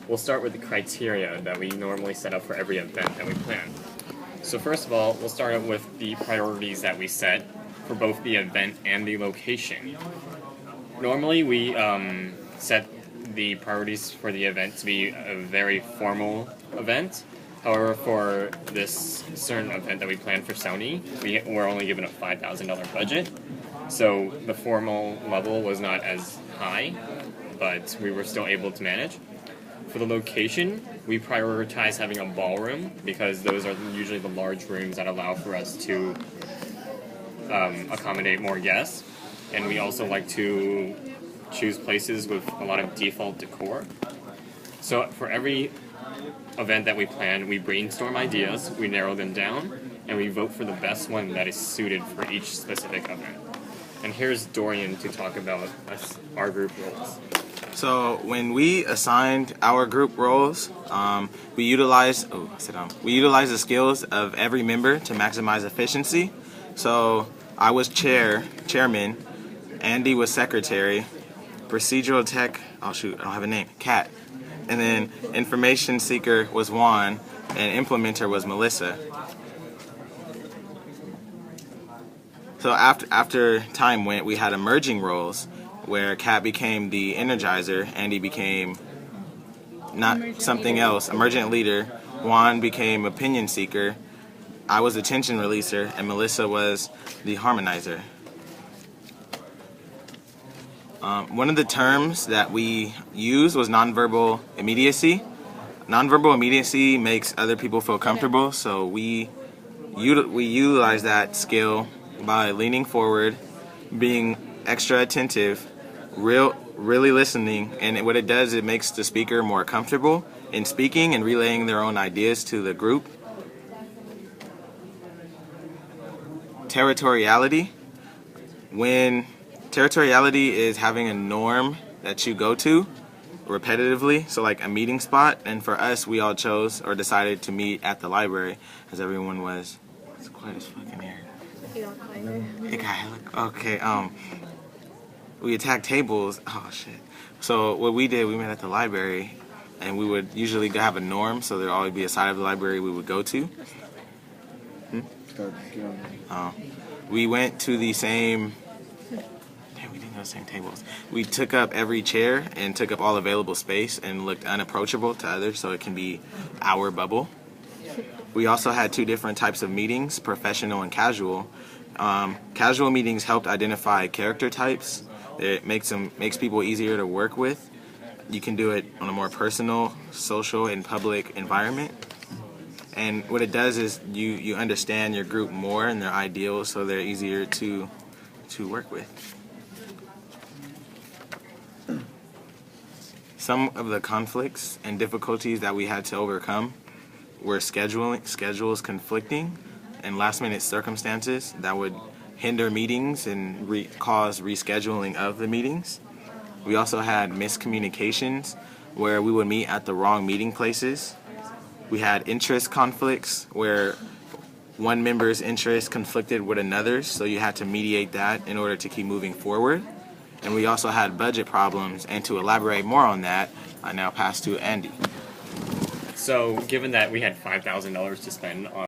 We'll start with the criteria that we normally set up for every event that we plan. So first of all, we'll start out with the priorities that we set for both the event and the location. Normally we set the priorities for the event to be a very formal event. However, for this certain event that we planned for Sony, we were only given a $5,000 budget. So the formal level was not as high, but we were still able to manage. For the location, we prioritize having a ballroom because those are usually the large rooms that allow for us to accommodate more guests. And we also like to choose places with a lot of default decor. So for every event that we plan, we brainstorm ideas, we narrow them down, and we vote for the best one that is suited for each specific event. And here's Dorian to talk about our group roles. So when we assigned our group roles, we utilized the skills of every member to maximize efficiency. So I was chairman, Andy was secretary, procedural tech, I don't have a name, Kat, and then information seeker was Juan, and implementer was Melissa. So after time went, we had emerging roles where Kat became the energizer, Andy became something else, emergent leader, Juan became opinion seeker, I was attention releaser, and Melissa was the harmonizer. One of the terms that we used was nonverbal immediacy. Nonverbal immediacy makes other people feel comfortable, so we utilize that skill by leaning forward, being extra attentive, really listening, and what it does, it makes the speaker more comfortable in speaking and relaying their own ideas to the group. Territoriality. When territoriality is having a norm that you go to repetitively, so like a meeting spot, and for us, we all chose or decided to meet at the library, as everyone was. It's quiet as fucking here. It got hella, okay, we attacked tables. Oh shit. So what we did, we met at the library, and we would usually have a norm, so there'd always be a side of the library we would go to. We went to the same. Damn, we didn't go to the same tables. We took up every chair and took up all available space and looked unapproachable to others, so it can be our bubble. We also had two different types of meetings, professional and casual. Casual meetings helped identify character types. It makes people easier to work with. You can do it on a more personal, social, and public environment. And what it does is you understand your group more and their ideals, so they're easier to work with. Some of the conflicts and difficulties that we had to overcome were schedules conflicting, and last-minute circumstances that would hinder meetings and cause rescheduling of the meetings. We also had miscommunications where we would meet at the wrong meeting places. We had interest conflicts where one member's interest conflicted with another's, so you had to mediate that in order to keep moving forward. And we also had budget problems, and to elaborate more on that, I now pass to Andy. So given that we had $5,000 to spend on